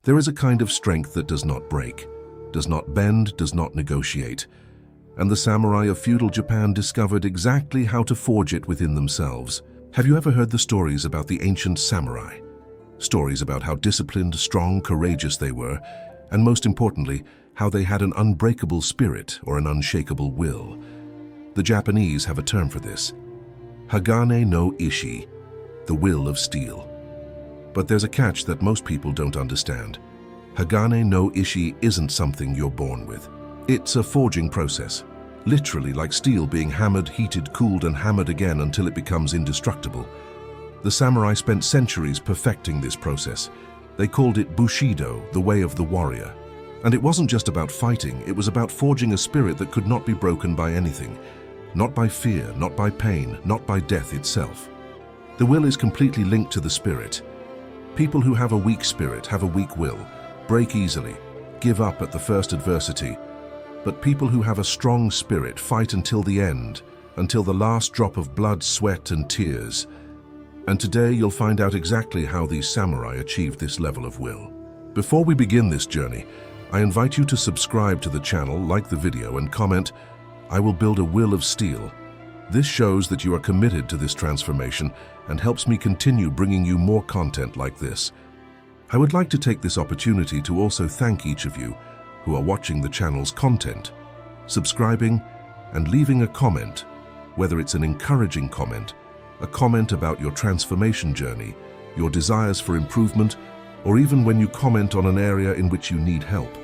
There is a kind of strength that does not break, does not bend, does not negotiate. And the samurai of feudal Japan discovered exactly how to forge it within themselves. Have you ever heard the stories about the ancient samurai? Stories about how disciplined, strong, courageous they were, and most importantly, how they had an unbreakable spirit or an unshakable will. The Japanese have a term for this: Hagane no Ishi, the will of steel. But there's a catch that most people don't understand. Hagane no Ishi isn't something you're born with. It's a forging process, literally like steel being hammered, heated, cooled, and hammered again until it becomes indestructible. The samurai spent centuries perfecting this process. They called it Bushido, the way of the warrior. And it wasn't just about fighting, it was about forging a spirit that could not be broken by anything. Not by fear, not by pain, not by death itself. The will is completely linked to the spirit. People who have a weak spirit have a weak will, break easily, give up at the first adversity. But people who have a strong spirit fight until the end, until the last drop of blood, sweat, and tears. And today you'll find out exactly how these samurai achieved this level of will. Before we begin this journey, I invite you to subscribe to the channel, like the video, and comment, "I will build a will of steel." This shows that you are committed to this transformation and helps me continue bringing you more content like this. I would like to take this opportunity to also thank each of you who are watching the channel's content, subscribing, and leaving a comment, whether it's an encouraging comment, a comment about your transformation journey, your desires for improvement, or even when you comment on an area in which you need help.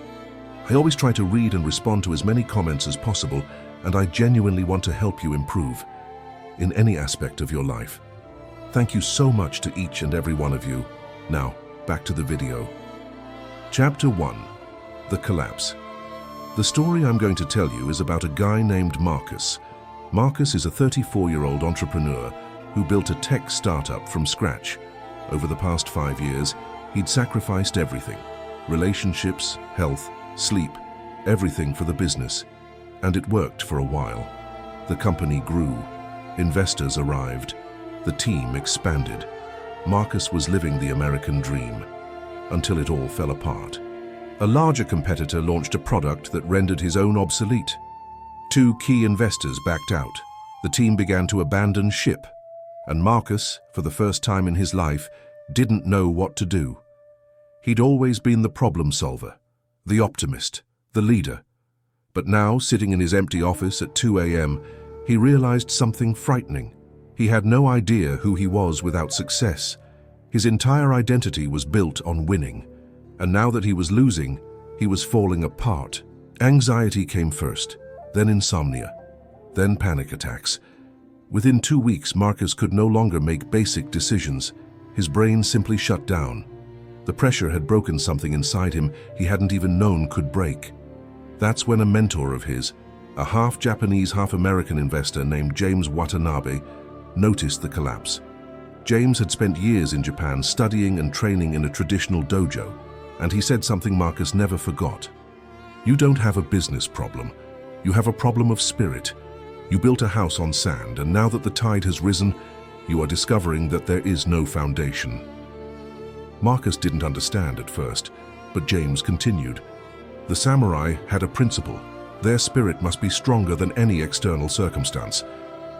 I always try to read and respond to as many comments as possible, and I genuinely want to help you improve in any aspect of your life. Thank you so much to each and every one of you. Now, back to the video. Chapter 1. The Collapse. The story I'm going to tell you is about a guy named Marcus. Marcus is a 34-year-old entrepreneur who built a tech startup from scratch. Over the past 5 years, he'd sacrificed everything: relationships, health, sleep, everything for the business. And it worked for a while. The company grew. Investors arrived. The team expanded. Marcus was living the American dream, until it all fell apart. A larger competitor launched a product that rendered his own obsolete. 2 key investors backed out. The team began to abandon ship. And Marcus, for the first time in his life, didn't know what to do. He'd always been the problem solver, the optimist, the leader. But now, sitting in his empty office at 2 a.m., he realized something frightening. He had no idea who he was without success. His entire identity was built on winning. And now that he was losing, he was falling apart. Anxiety came first, then insomnia, then panic attacks. Within 2 weeks, Marcus could no longer make basic decisions. His brain simply shut down. The pressure had broken something inside him he hadn't even known could break. That's when a mentor of his, a half-Japanese, half-American investor named James Watanabe, noticed the collapse. James had spent years in Japan studying and training in a traditional dojo, and he said something Marcus never forgot. "You don't have a business problem. You have a problem of spirit. You built a house on sand, and now that the tide has risen, you are discovering that there is no foundation." Marcus didn't understand at first, but James continued. The samurai had a principle. Their spirit must be stronger than any external circumstance.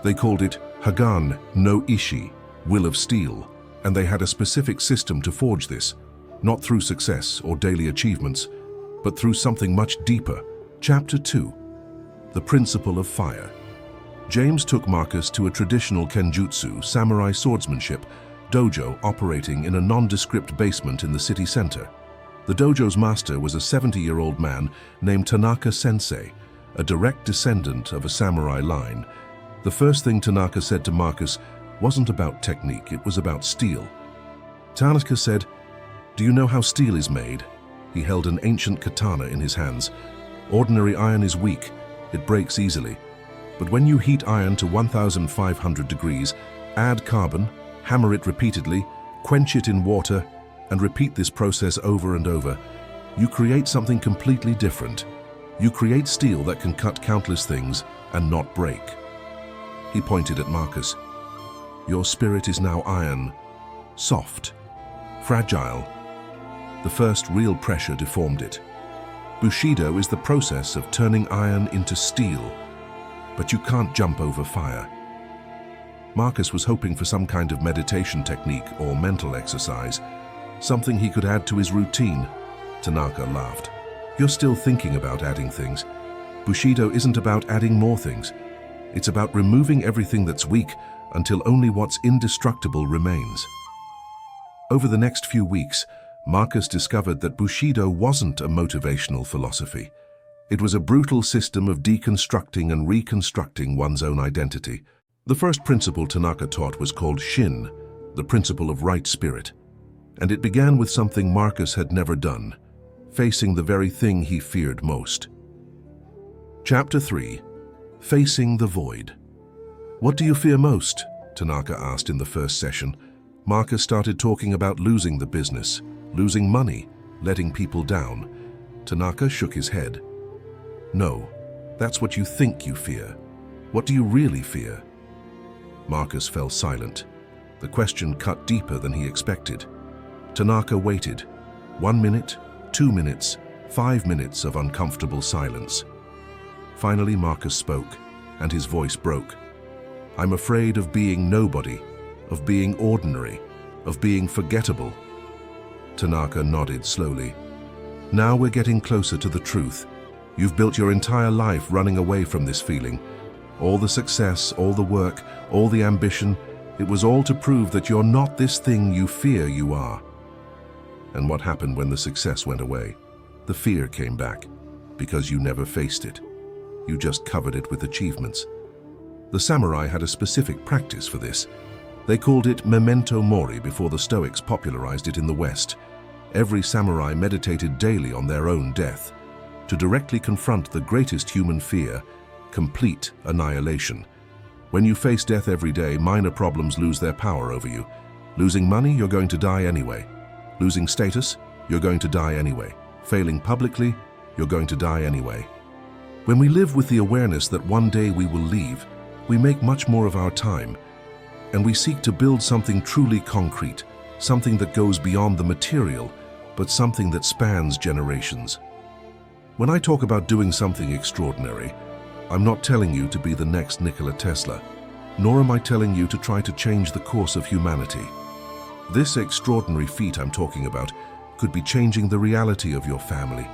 They called it Hagane no Ishi, will of steel, and they had a specific system to forge this, not through success or daily achievements, but through something much deeper. Chapter 2. The Principle of Fire. James took Marcus to a traditional kenjutsu, samurai swordsmanship, dojo operating in a nondescript basement in the city center. The dojo's master was a 70-year-old man named Tanaka Sensei, a direct descendant of a samurai line. The first thing Tanaka said to Marcus wasn't about technique, it was about steel. Tanaka said, "Do you know how steel is made?" He held an ancient katana in his hands. "Ordinary iron is weak, it breaks easily. But when you heat iron to 1,500 degrees, add carbon, hammer it repeatedly, quench it in water, and repeat this process over and over, you create something completely different. You create steel that can cut countless things and not break." He pointed at Marcus. "Your spirit is now iron, soft, fragile, The first real pressure deformed it. Bushido is the process of turning iron into steel, but you can't jump over fire. Marcus was hoping for some kind of meditation technique or mental exercise, something he could add to his routine. Tanaka laughed. You're still thinking about adding things. Bushido isn't about adding more things. It's about removing everything that's weak until only what's indestructible remains. Over the next few weeks, Marcus discovered that Bushido wasn't a motivational philosophy. It was a brutal system of deconstructing and reconstructing one's own identity. The first principle Tanaka taught was called Shin, the principle of right spirit. And it began with something Marcus had never done, facing the very thing he feared most. Chapter 3. Facing the Void. What do you fear most? Tanaka asked in the first session. Marcus started talking about losing the business, losing money, letting people down. Tanaka shook his head. No, that's what you think you fear. What do you really fear? Marcus fell silent. The question cut deeper than he expected. Tanaka waited. 1 minute, 2 minutes, 5 minutes of uncomfortable silence. Finally, Marcus spoke, and his voice broke. I'm afraid of being nobody, of being ordinary, of being forgettable. Tanaka nodded slowly. Now we're getting closer to the truth. You've built your entire life running away from this feeling. All the success, all the work, all the ambition, it was all to prove that you're not this thing you fear you are. And what happened when the success went away? The fear came back, because you never faced it. You just covered it with achievements. The samurai had a specific practice for this. They called it memento mori before the Stoics popularized it in the West. Every samurai meditated daily on their own death, to directly confront the greatest human fear, complete annihilation. When you face death every day, minor problems lose their power over you. Losing money, you're going to die anyway. Losing status, you're going to die anyway. Failing publicly, you're going to die anyway. When we live with the awareness that one day we will leave, we make much more of our time, and we seek to build something truly concrete, something that goes beyond the material, but something that spans generations. When I talk about doing something extraordinary, I'm not telling you to be the next Nikola Tesla, nor am I telling you to try to change the course of humanity. This extraordinary feat I'm talking about could be changing the reality of your family,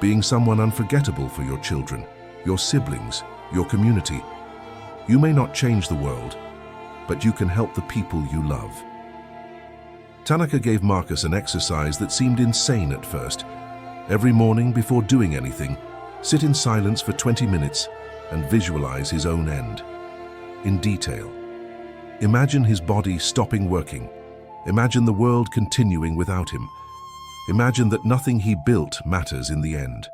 being someone unforgettable for your children, your siblings, your community. You may not change the world, but you can help the people you love. Tanaka gave Marcus an exercise that seemed insane at first. Every morning before doing anything, sit in silence for 20 minutes and visualize his own end. In detail. Imagine his body stopping working. Imagine the world continuing without him. Imagine that nothing he built matters in the end.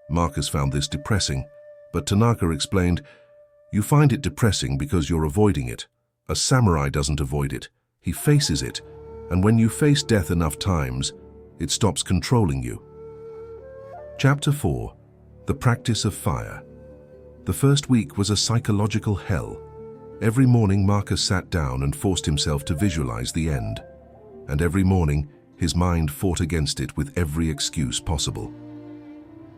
Marcus found this depressing, but Tanaka explained, you find it depressing because you're avoiding it. A samurai doesn't avoid it. He faces it, and when you face death enough times, it stops controlling you. Chapter 4. The Practice of Fire. The first week was a psychological hell. Every morning Marcus sat down and forced himself to visualize the end. And every morning, his mind fought against it with every excuse possible.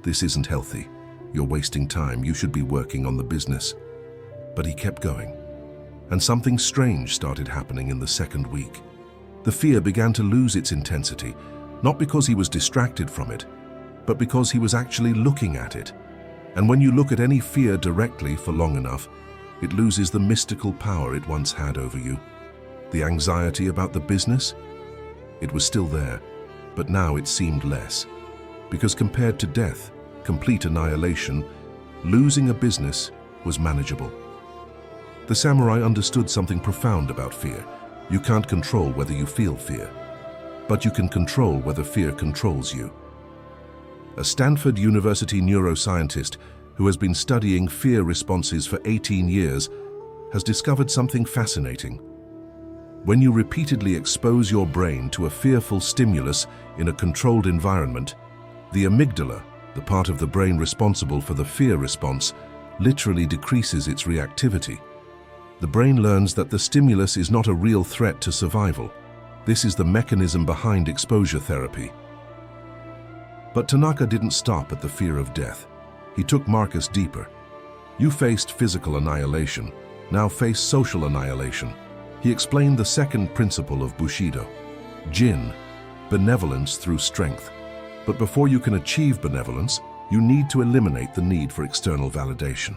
This isn't healthy. You're wasting time. You should be working on the business. But he kept going. And something strange started happening in the second week. The fear began to lose its intensity, not because he was distracted from it, but because he was actually looking at it. And when you look at any fear directly for long enough, it loses the mystical power it once had over you. The anxiety about the business? It was still there, but now it seemed less. Because compared to death, complete annihilation, losing a business was manageable. The samurai understood something profound about fear. You can't control whether you feel fear, but you can control whether fear controls you. A Stanford University neuroscientist who has been studying fear responses for 18 years has discovered something fascinating. When you repeatedly expose your brain to a fearful stimulus in a controlled environment, the amygdala, the part of the brain responsible for the fear response, literally decreases its reactivity. The brain learns that the stimulus is not a real threat to survival. This is the mechanism behind exposure therapy. But Tanaka didn't stop at the fear of death. He took Marcus deeper. You faced physical annihilation, now face social annihilation. He explained the second principle of Bushido, Jin, benevolence through strength. But before you can achieve benevolence, you need to eliminate the need for external validation.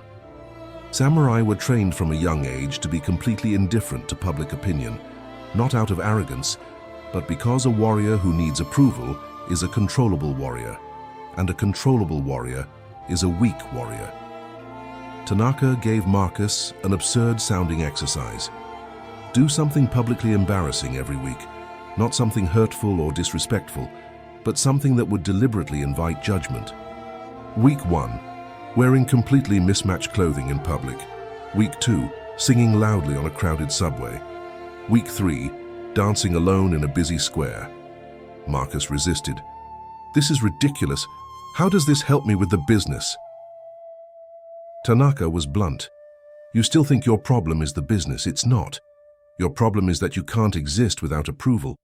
Samurai were trained from a young age to be completely indifferent to public opinion, not out of arrogance, but because a warrior who needs approval is a controllable warrior, and a controllable warrior is a weak warrior. Tanaka gave Marcus an absurd-sounding exercise. Do something publicly embarrassing every week, not something hurtful or disrespectful, but something that would deliberately invite judgment. Week 1, wearing completely mismatched clothing in public. Week 2, singing loudly on a crowded subway. Week 3, dancing alone in a busy square. Marcus resisted. This is ridiculous. How does this help me with the business? Tanaka was blunt. You still think your problem is the business. It's not. Your problem is that you can't exist without approval.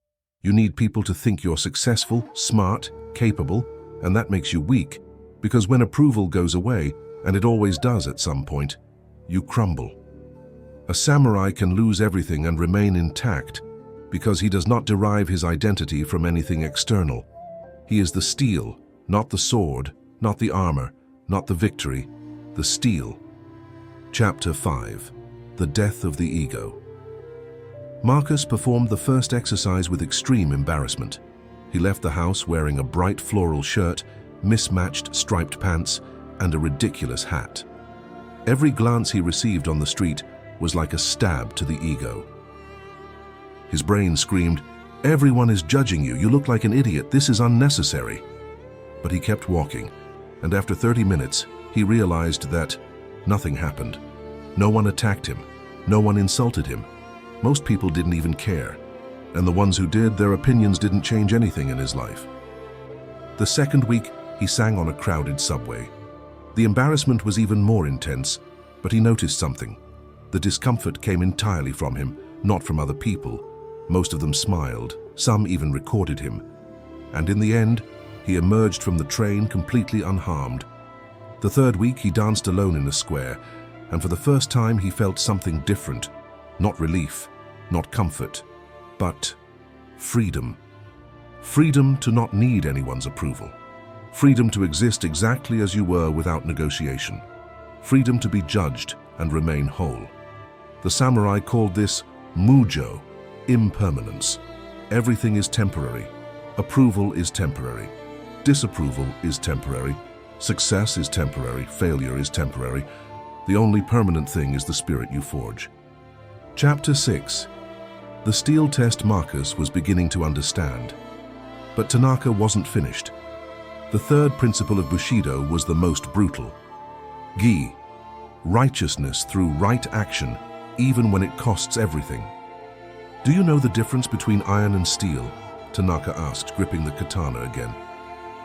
You need people to think you're successful, smart, capable, and that makes you weak, because when approval goes away, and it always does at some point, you crumble. A samurai can lose everything and remain intact because he does not derive his identity from anything external. He is the steel, not the sword, not the armor, not the victory, the steel. Chapter 5. The Death of the Ego. Marcus performed the first exercise with extreme embarrassment. He left the house wearing a bright floral shirt, mismatched striped pants, and a ridiculous hat. Every glance he received on the street was like a stab to the ego. His brain screamed, "Everyone is judging you. You look like an idiot. This is unnecessary." But he kept walking, and after 30 minutes, he realized that nothing happened. No one attacked him. No one insulted him. Most people didn't even care, and the ones who did, their opinions didn't change anything in his life. The second week, he sang on a crowded subway. The embarrassment was even more intense, but he noticed something. The discomfort came entirely from him, not from other people. Most of them smiled, some even recorded him. And in the end, he emerged from the train completely unharmed. The third week, he danced alone in a square, and for the first time, he felt something different. Not relief, not comfort, but freedom. Freedom to not need anyone's approval. Freedom to exist exactly as you were without negotiation. Freedom to be judged and remain whole. The samurai called this mujo, impermanence. Everything is temporary. Approval is temporary. Disapproval is temporary. Success is temporary. Failure is temporary. The only permanent thing is the spirit you forge. Chapter 6. The steel test Marcus was beginning to understand. But Tanaka wasn't finished. The third principle of Bushido was the most brutal. Gi, righteousness through right action, even when it costs everything. Do you know the difference between iron and steel? Tanaka asked, gripping the katana again.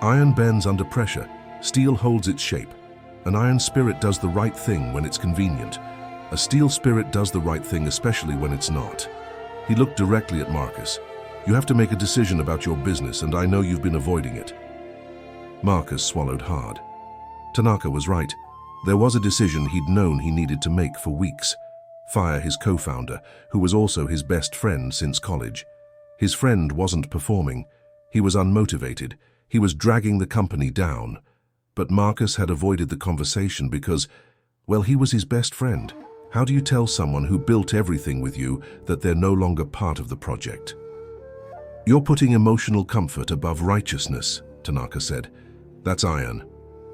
Iron bends under pressure. Steel holds its shape. An iron spirit does the right thing when it's convenient. A steel spirit does the right thing especially when it's not. He looked directly at Marcus. You have to make a decision about your business, and I know you've been avoiding it. Marcus swallowed hard. Tanaka was right. There was a decision he'd known he needed to make for weeks. Fire his co-founder, who was also his best friend since college. His friend wasn't performing. He was unmotivated. He was dragging the company down. But Marcus had avoided the conversation because, well, he was his best friend. How do you tell someone who built everything with you that they're no longer part of the project? You're putting emotional comfort above righteousness, Tanaka said. That's iron.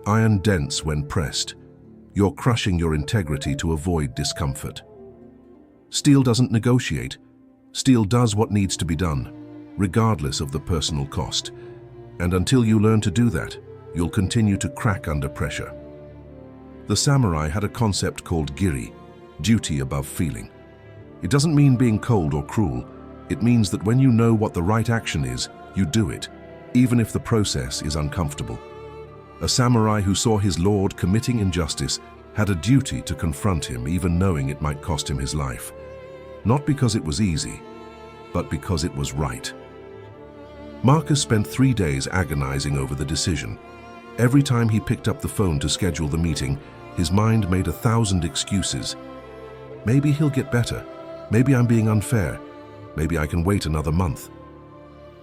Iron dents when pressed. You're crushing your integrity to avoid discomfort. Steel doesn't negotiate. Steel does what needs to be done, regardless of the personal cost. And until you learn to do that, you'll continue to crack under pressure. The samurai had a concept called giri, duty above feeling. It doesn't mean being cold or cruel. It means that when you know what the right action is, you do it, even if the process is uncomfortable. A samurai who saw his lord committing injustice had a duty to confront him, even knowing it might cost him his life. Not because it was easy, but because it was right. Marcus spent 3 days agonizing over the decision. Every time he picked up the phone to schedule the meeting, his mind made 1,000 excuses. Maybe he'll get better. Maybe I'm being unfair. Maybe I can wait another month.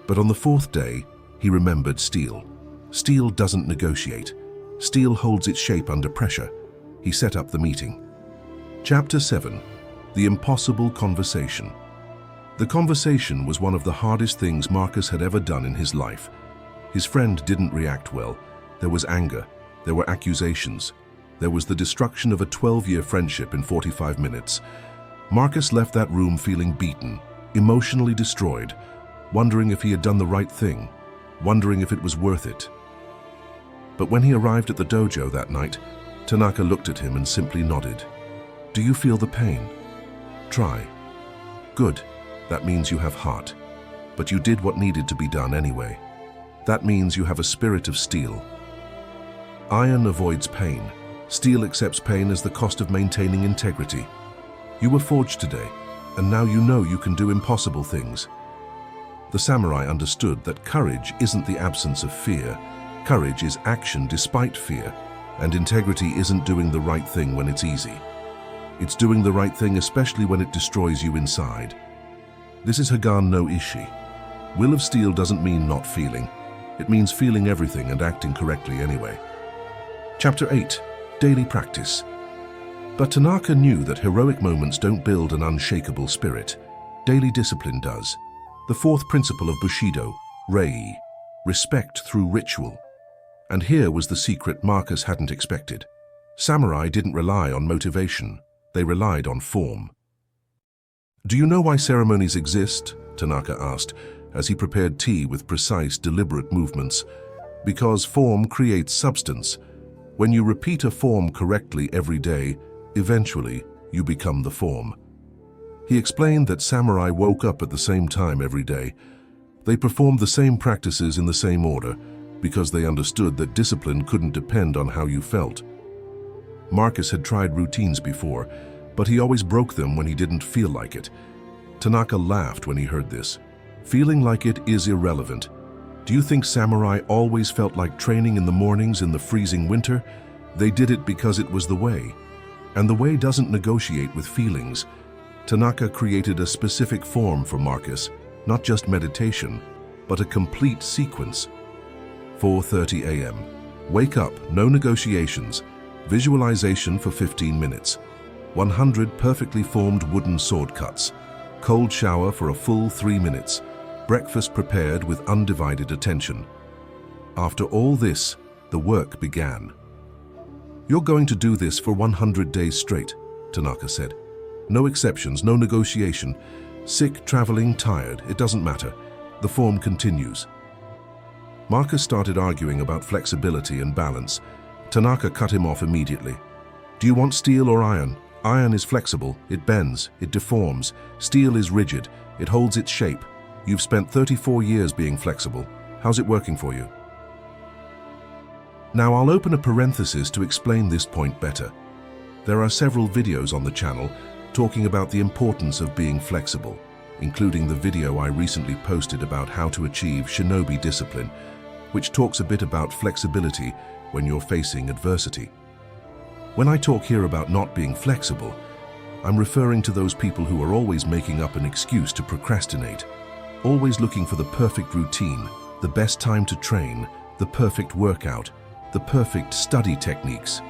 But on the 4th day, he remembered steel. Steel doesn't negotiate. Steel holds its shape under pressure. He set up the meeting. Chapter 7. The Impossible Conversation. The conversation was one of the hardest things Marcus had ever done in his life. His friend didn't react well. There was anger. There were accusations. There was the destruction of a 12-year friendship in 45 minutes. Marcus left that room feeling beaten, emotionally destroyed, wondering if he had done the right thing, wondering if it was worth it. But when he arrived at the dojo that night, Tanaka looked at him and simply nodded. "Do you feel the pain? Try. Good. That means you have heart. But you did what needed to be done anyway. That means you have a spirit of steel. Iron avoids pain. Steel accepts pain as the cost of maintaining integrity. You were forged today, and now you know you can do impossible things." The samurai understood that courage isn't the absence of fear. Courage is action despite fear, and integrity isn't doing the right thing when it's easy. It's doing the right thing especially when it destroys you inside. This is Hagan no Ishi. Will of steel doesn't mean not feeling. It means feeling everything and acting correctly anyway. Chapter 8. Daily Practice. But Tanaka knew that heroic moments don't build an unshakable spirit. Daily discipline does. The 4th principle of Bushido, Rei, respect through ritual. And here was the secret Marcus hadn't expected. Samurai didn't rely on motivation. They relied on form. "Do you know why ceremonies exist?" Tanaka asked, as he prepared tea with precise, deliberate movements. "Because form creates substance. When you repeat a form correctly every day, eventually you become the form." He explained that samurai woke up at the same time every day. They performed the same practices in the same order, because they understood that discipline couldn't depend on how you felt. Marcus had tried routines before, but he always broke them when he didn't feel like it. Tanaka laughed when he heard this. Feeling like it is irrelevant. Do you think samurai always felt like training in the mornings in the freezing winter? They did it because it was the way. And the way doesn't negotiate with feelings. Tanaka created a specific form for Marcus, not just meditation, but a complete sequence. 4:30 a.m. Wake up, no negotiations. Visualization for 15 minutes. 100 perfectly formed wooden sword cuts. Cold shower for a full 3 minutes. Breakfast prepared with undivided attention. After all this, the work began. "You're going to do this for 100 days straight," Tanaka said. "No exceptions, no negotiation. Sick, traveling, tired, it doesn't matter. The form continues." Marcus started arguing about flexibility and balance. Tanaka cut him off immediately. "Do you want steel or iron? Iron is flexible, it bends, it deforms. Steel is rigid, it holds its shape. You've spent 34 years being flexible. How's it working for you?" Now I'll open a parenthesis to explain this point better. There are several videos on the channel talking about the importance of being flexible, including the video I recently posted about how to achieve shinobi discipline, which talks a bit about flexibility when you're facing adversity. When I talk here about not being flexible, I'm referring to those people who are always making up an excuse to procrastinate, always looking for the perfect routine, the best time to train, the perfect workout, the perfect study techniques.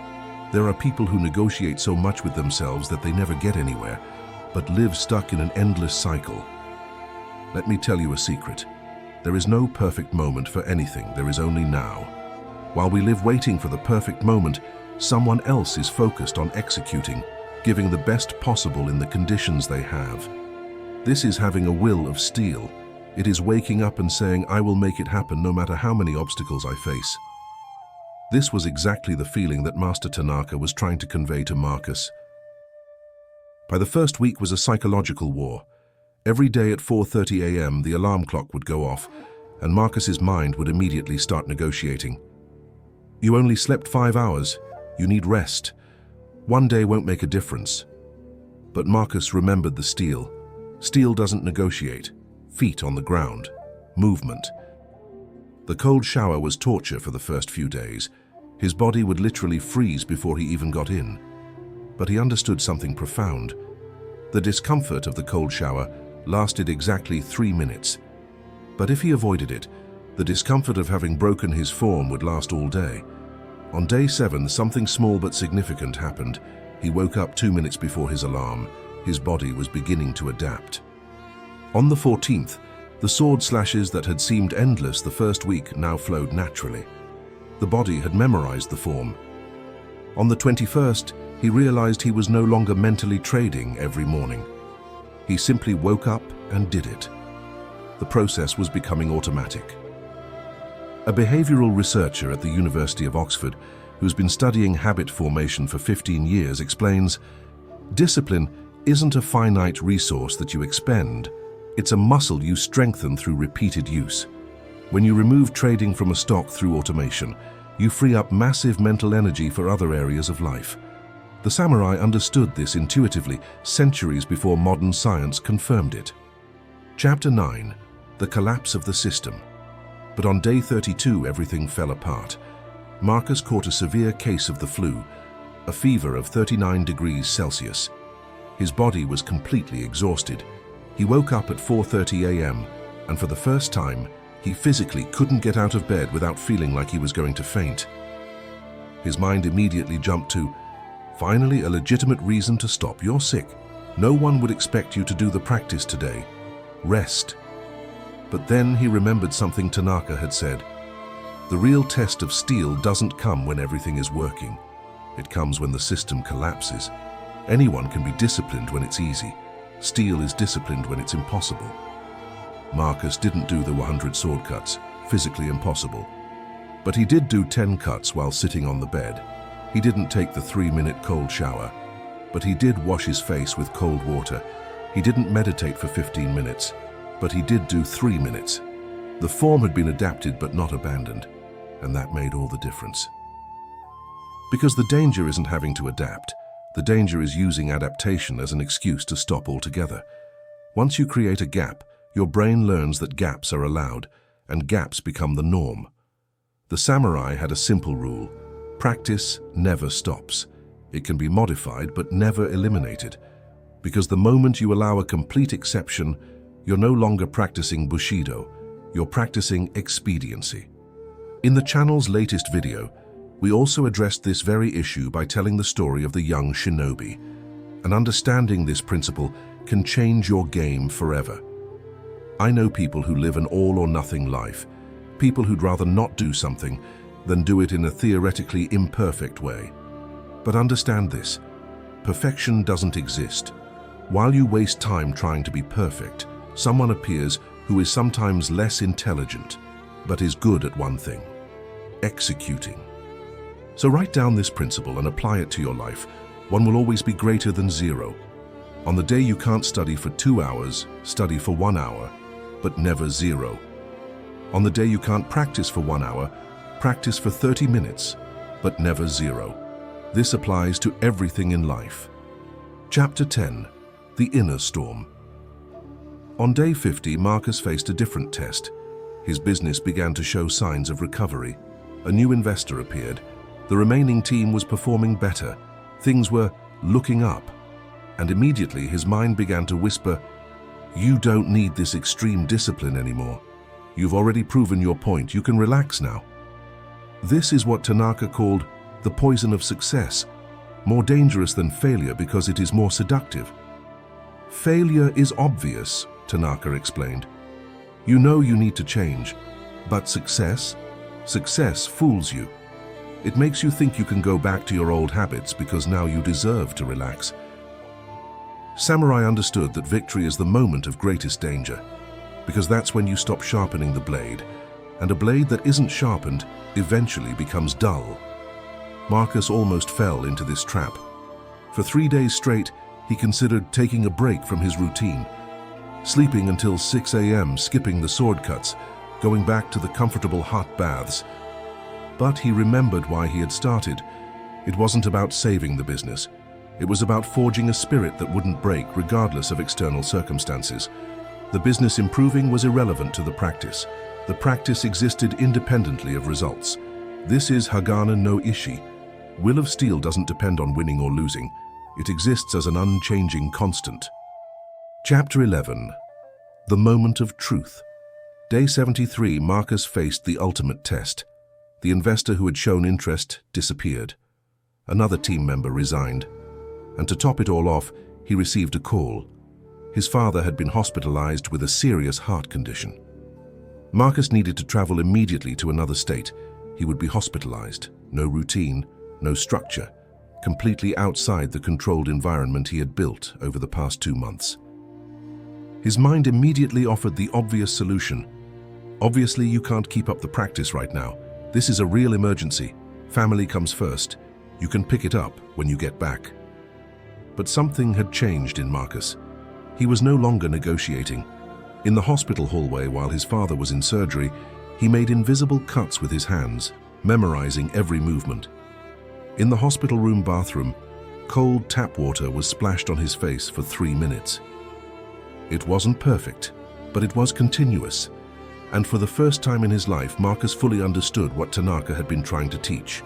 There are people who negotiate so much with themselves that they never get anywhere, but live stuck in an endless cycle. Let me tell you a secret. There is no perfect moment for anything, there is only now. While we live waiting for the perfect moment, someone else is focused on executing, giving the best possible in the conditions they have. This is having a will of steel. It is waking up and saying, "I will make it happen no matter how many obstacles I face." This was exactly the feeling that Master Tanaka was trying to convey to Marcus. By the first week was a psychological war. Every day at 4:30 a.m. the alarm clock would go off, and Marcus's mind would immediately start negotiating. "You only slept 5 hours. You need rest. One day won't make a difference." But Marcus remembered the steel. Steel doesn't negotiate. feet on the ground, movement. The cold shower was torture for the first few days. His body would literally freeze before he even got in. But he understood something profound. The discomfort of the cold shower lasted exactly 3 minutes. But if he avoided it, the discomfort of having broken his form would last all day. On day 7, something small but significant happened. He woke up 2 minutes before his alarm. His body was beginning to adapt. On the 14th, the sword slashes that had seemed endless the first week now flowed naturally. The body had memorized the form. On the 21st, he realized he was no longer mentally trading every morning. He simply woke up and did it. The process was becoming automatic. A behavioral researcher at the University of Oxford, who's been studying habit formation for 15 years, explains, "Discipline isn't a finite resource that you expend. It's a muscle you strengthen through repeated use. When you remove trading from a stock through automation, you free up massive mental energy for other areas of life." The samurai understood this intuitively centuries before modern science confirmed it. Chapter 9. The Collapse of the System. But on day 32, everything fell apart. Marcus caught a severe case of the flu, a fever of 39 degrees Celsius. His body was completely exhausted. He woke up at 4:30 a.m., and for the first time, he physically couldn't get out of bed without feeling like he was going to faint. His mind immediately jumped to, "Finally, a legitimate reason to stop. You're sick. No one would expect you to do the practice today. Rest." But then he remembered something Tanaka had said. The real test of steel doesn't come when everything is working. It comes when the system collapses. Anyone can be disciplined when it's easy. Steel is disciplined when it's impossible. Marcus didn't do the 100 sword cuts, physically impossible. But he did do 10 cuts while sitting on the bed. He didn't take the 3-minute cold shower, but he did wash his face with cold water. He didn't meditate for 15 minutes, but he did do 3 minutes. The form had been adapted but not abandoned, and that made all the difference. Because the danger isn't having to adapt. The danger is using adaptation as an excuse to stop altogether. Once you create a gap, your brain learns that gaps are allowed, and gaps become the norm. The samurai had a simple rule: practice never stops. It can be modified but never eliminated, because the moment you allow a complete exception, you're no longer practicing Bushido, you're practicing expediency. In the channel's latest video, we also addressed this very issue by telling the story of the young shinobi. And understanding this principle can change your game forever. I know people who live an all-or-nothing life, people who'd rather not do something than do it in a theoretically imperfect way. But understand this: perfection doesn't exist. While you waste time trying to be perfect, someone appears who is sometimes less intelligent, but is good at one thing: executing. So write down this principle and apply it to your life. One will always be greater than 0. On the day you can't study for 2 hours, study for 1 hour, but never 0. On the day you can't practice for 1 hour, practice for 30 minutes, but never 0. This applies to everything in life. Chapter 10. The Inner Storm. On day 50, Marcus faced a different test. His business began to show signs of recovery. A new investor appeared. The remaining team was performing better. Things were looking up. And immediately his mind began to whisper, "You don't need this extreme discipline anymore. You've already proven your point. You can relax now." This is what Tanaka called the poison of success, more dangerous than failure because it is more seductive. Failure is obvious, Tanaka explained. You know you need to change, but success fools you. It makes you think you can go back to your old habits because now you deserve to relax. Samurai understood that victory is the moment of greatest danger, because that's when you stop sharpening the blade, and a blade that isn't sharpened eventually becomes dull. Marcus almost fell into this trap. For 3 days straight, he considered taking a break from his routine, sleeping until 6 a.m., skipping the sword cuts, going back to the comfortable hot baths. But he remembered why he had started. It wasn't about saving the business. It was about forging a spirit that wouldn't break regardless of external circumstances. The business improving was irrelevant to the practice. The practice existed independently of results. This is Hagana no Ishi. Will of Steel doesn't depend on winning or losing. It exists as an unchanging constant. Chapter 11. The Moment of Truth. Day 73, Marcus faced the ultimate test. The investor who had shown interest disappeared. Another team member resigned. And to top it all off, he received a call. His father had been hospitalized with a serious heart condition. Marcus needed to travel immediately to another state. He would be hospitalized. No routine, no structure. Completely outside the controlled environment he had built over the past 2 months. His mind immediately offered the obvious solution. Obviously, you can't keep up the practice right now. This is a real emergency. Family comes first. You can pick it up when you get back. But something had changed in Marcus. He was no longer negotiating. In the hospital hallway while his father was in surgery, he made invisible cuts with his hands, memorizing every movement. In the hospital room bathroom, cold tap water was splashed on his face for 3 minutes. It wasn't perfect, but it was continuous. And for the first time in his life, Marcus fully understood what Tanaka had been trying to teach.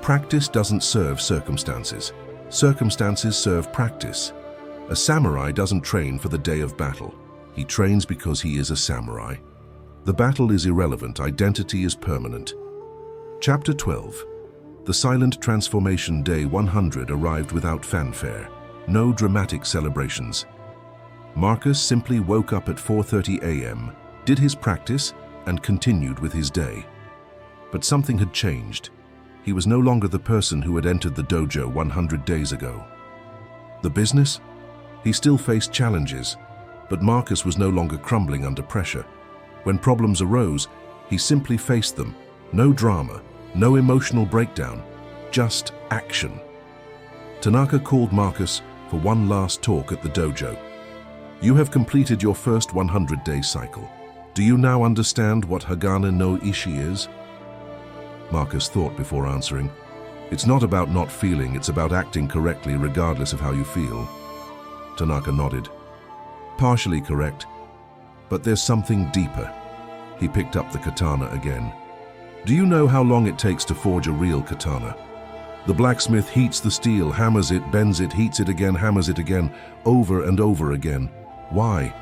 Practice doesn't serve circumstances. Circumstances serve practice. A samurai doesn't train for the day of battle. He trains because he is a samurai. The battle is irrelevant, identity is permanent. Chapter 12. The silent transformation day 100 arrived without fanfare. No dramatic celebrations. Marcus simply woke up at 4:30 a.m., did his practice, and continued with his day. But something had changed. He was no longer the person who had entered the dojo 100 days ago. The business? He still faced challenges, but Marcus was no longer crumbling under pressure. When problems arose, he simply faced them. No drama, no emotional breakdown, just action. Tanaka called Marcus for one last talk at the dojo. You have completed your first 100-day cycle. Do you now understand what Hagana no Ishi is? Marcus thought before answering. It's not about not feeling, it's about acting correctly regardless of how you feel. Tanaka nodded. Partially correct, but there's something deeper. He picked up the katana again. Do you know how long it takes to forge a real katana? The blacksmith heats the steel, hammers it, bends it, heats it again, hammers it again, over and over again. Why?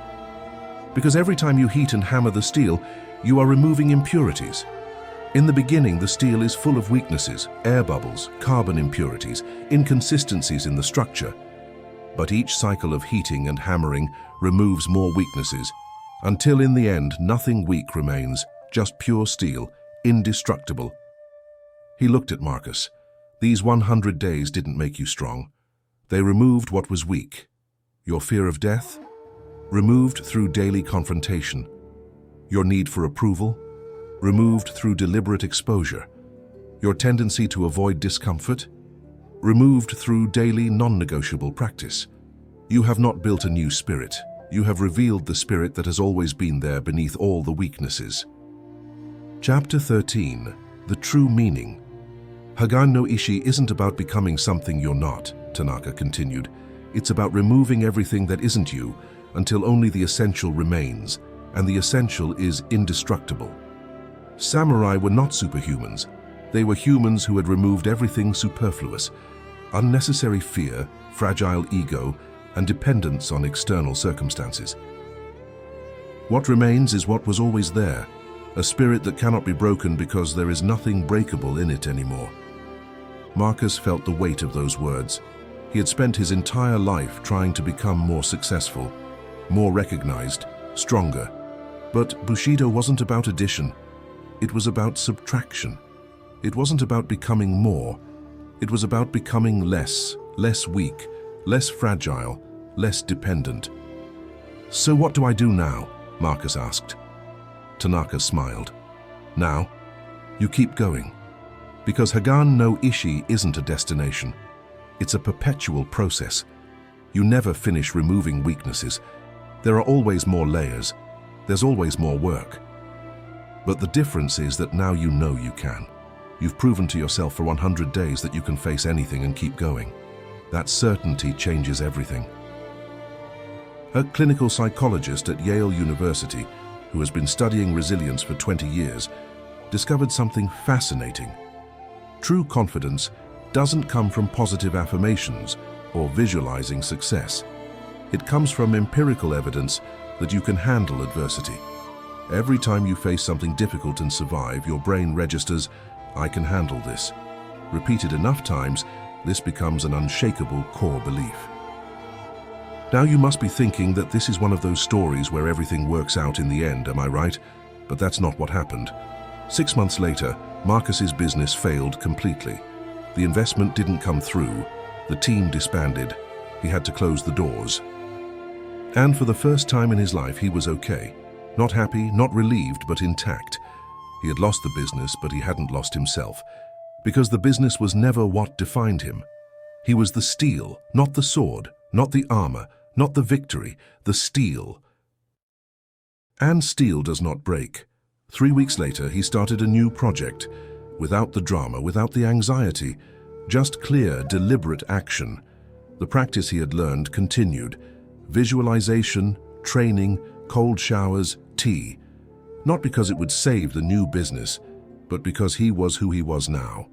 Because every time you heat and hammer the steel, you are removing impurities. In the beginning, the steel is full of weaknesses, air bubbles, carbon impurities, inconsistencies in the structure. But each cycle of heating and hammering removes more weaknesses, until in the end nothing weak remains, just pure steel, indestructible. He looked at Marcus. These 100 days didn't make you strong. They removed what was weak. Your fear of death? Removed through daily confrontation. Your need for approval? Removed through deliberate exposure. Your tendency to avoid discomfort? Removed through daily non-negotiable practice. You have not built a new spirit. You have revealed the spirit that has always been there beneath all the weaknesses. Chapter 13. The True Meaning. Hagana no Ishi isn't about becoming something you're not, Tanaka continued. It's about removing everything that isn't you until only the essential remains, and the essential is indestructible. Samurai were not superhumans. They were humans who had removed everything superfluous, unnecessary fear, fragile ego, and dependence on external circumstances. What remains is what was always there, a spirit that cannot be broken because there is nothing breakable in it anymore. Marcus felt the weight of those words. He had spent his entire life trying to become more successful, more recognized, stronger. But Bushido wasn't about addition. It was about subtraction. It wasn't about becoming more. It was about becoming less weak, less fragile, less dependent. So what do I do now? Marcus asked. Tanaka smiled. Now, you keep going. Because Hagana no Ishi isn't a destination. It's a perpetual process. You never finish removing weaknesses. There are always more layers. There's always more work. But the difference is that now you know you can. You've proven to yourself for 100 days that you can face anything and keep going. That certainty changes everything. A clinical psychologist at Yale University, who has been studying resilience for 20 years, discovered something fascinating. True confidence doesn't come from positive affirmations or visualizing success. It comes from empirical evidence that you can handle adversity. Every time you face something difficult and survive, your brain registers, "I can handle this." Repeated enough times, this becomes an unshakable core belief. Now you must be thinking that this is one of those stories where everything works out in the end, am I right? But that's not what happened. 6 months later, Marcus's business failed completely. The investment didn't come through, the team disbanded, he had to close the doors. And for the first time in his life, he was okay. Not happy, not relieved, but intact. He had lost the business, but he hadn't lost himself. Because the business was never what defined him. He was the steel, not the sword, not the armor, not the victory, the steel. And steel does not break. 3 weeks later, he started a new project, without the drama, without the anxiety, just clear, deliberate action. The practice he had learned continued. Visualization, training, cold showers, tea. Not because it would save the new business, but because he was who he was now.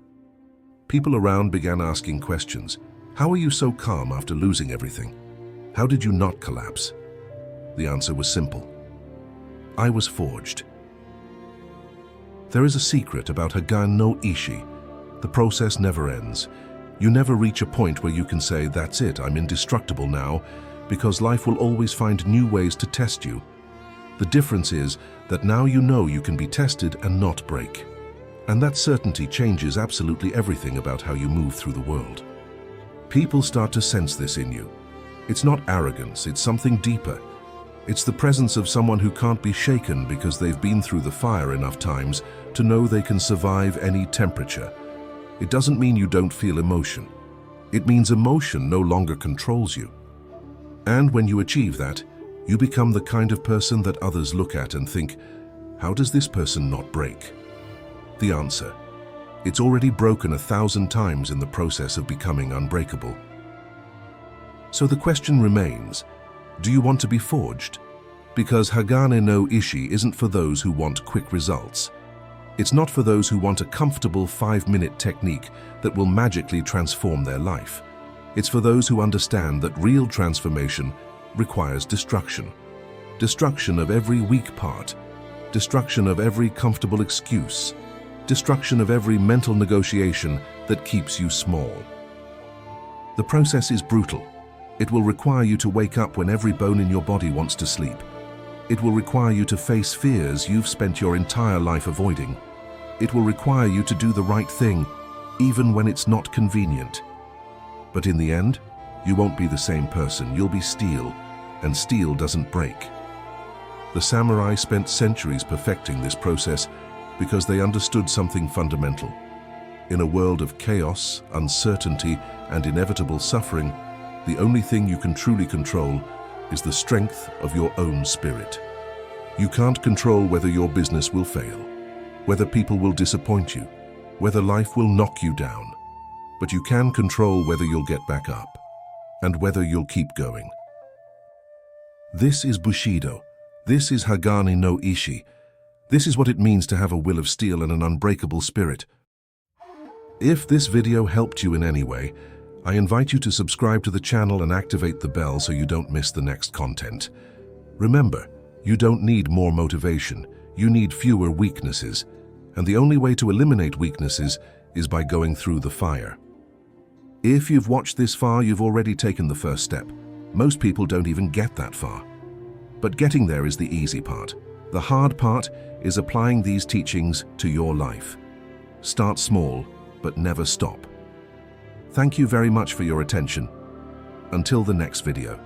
People around began asking questions. How are you so calm after losing everything? How did you not collapse? The answer was simple. I was forged. There is a secret about Hagan no Ishi. The process never ends. You never reach a point where you can say, "That's it, I'm indestructible now," because life will always find new ways to test you. The difference is that now you know you can be tested and not break. And that certainty changes absolutely everything about how you move through the world. People start to sense this in you. It's not arrogance, it's something deeper. It's the presence of someone who can't be shaken because they've been through the fire enough times to know they can survive any temperature. It doesn't mean you don't feel emotion. It means emotion no longer controls you. And when you achieve that, you become the kind of person that others look at and think, "How does this person not break?" The answer: it's already broken 1,000 times in the process of becoming unbreakable. So the question remains, do you want to be forged? Because Hagane no Ishi isn't for those who want quick results. It's not for those who want a comfortable 5-minute technique that will magically transform their life. It's for those who understand that real transformation requires destruction. Destruction of every weak part. Destruction of every comfortable excuse. Destruction of every mental negotiation that keeps you small. The process is brutal. It will require you to wake up when every bone in your body wants to sleep. It will require you to face fears you've spent your entire life avoiding. It will require you to do the right thing, even when it's not convenient. But in the end, you won't be the same person. You'll be steel, and steel doesn't break. The samurai spent centuries perfecting this process because they understood something fundamental. In a world of chaos, uncertainty, and inevitable suffering, the only thing you can truly control is the strength of your own spirit. You can't control whether your business will fail, whether people will disappoint you, whether life will knock you down. But you can control whether you'll get back up, and whether you'll keep going. This is Bushido. This is Hagane no Ishi. This is what it means to have a will of steel and an unbreakable spirit. If this video helped you in any way, I invite you to subscribe to the channel and activate the bell so you don't miss the next content. Remember, you don't need more motivation, you need fewer weaknesses, and the only way to eliminate weaknesses is by going through the fire. If you've watched this far, you've already taken the first step. Most people don't even get that far. But getting there is the easy part. The hard part is applying these teachings to your life. Start small, but never stop. Thank you very much for your attention. Until the next video.